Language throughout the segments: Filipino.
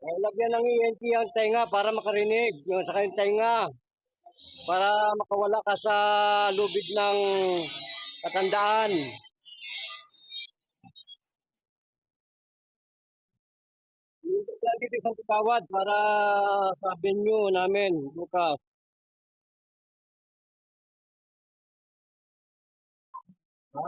Lagyan ng ENT ang tenga para makarinig. Yung sa kayong tenga. Para makawala ka sa lubid ng katandaan. Yung dito isang tawad para sa venue namin bukas. Ha?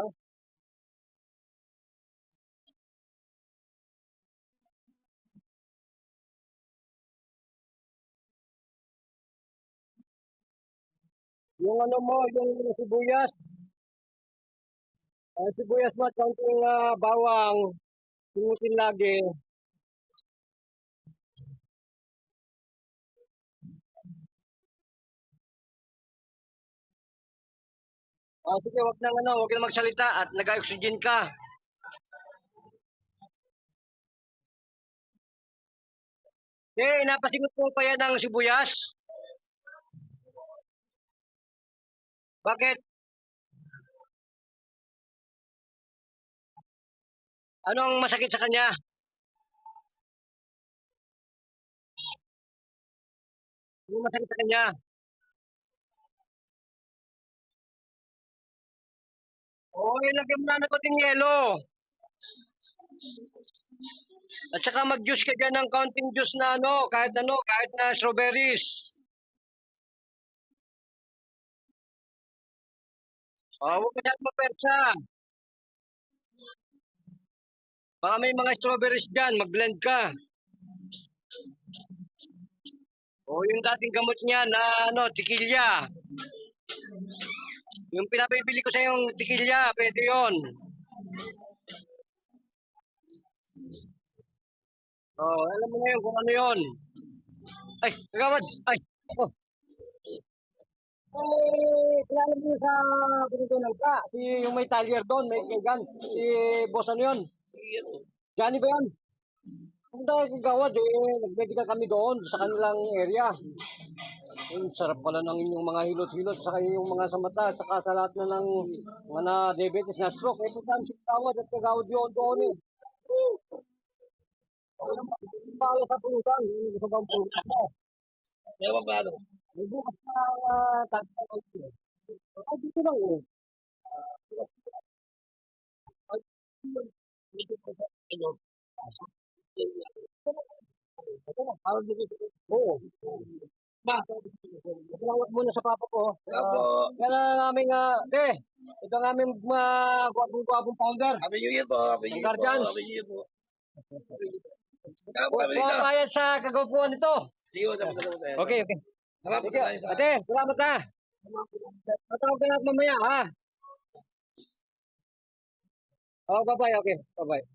Yung ano mo, yung sibuyas. Sibuyas mo at kaunting bawang. Tingutin lagi. Sige, wag nang magsalita at nag-oxygen ka. Inapasingot mo pa yan ng sibuyas. Bakit? Anong masakit sa kanya? Anong masakit sa kanya? Ilagyan mo na ng konting yelo. At saka mag-juice ka dyan ng counting juice na kahit na strawberries. Huwag ka dyan mapersa. Baka may mga strawberries dyan, mag-blend ka. Yung dating gamot niya na tikilya. Yung pinapibili ko sa yung tikilya, pwede yun. Alam mo na yun kung ano yun. Ay, kagawad! Ay! Oh. Kilala mo sa Pilipinas ka, yung may talyer doon, may kaigan, si boss ano yun? Johnny ba yan? Kung dahil kagawad, nag-medical kami doon sa kanilang area. Sarap pala ng inyong mga hilot-hilot sa inyong mga sa mata, saka sa lahat na ng mga na diabetes na stroke. Ito saan si kagawad at kagawad yun doon eh. Palo sa pulutan, hindi ko bang pulutan mo. May plano. May bukas na tatapos ko. Ay, dito lang eh. Parang dito. Oo. Ba? Salamat muna sa papa ko. Yan ang aming, ito ang aming gwapong founder. Happy New Year po. Happy New Year po. Guardians. Happy New Year po. Huwag bayad sa kagawpuan nito. Sige po, sabi ko tayo. Okay, okay. Salamat tayo sa... Ate, salamat ha. Matawag ka na mamaya ha. Bye-bye, okay. Bye-bye.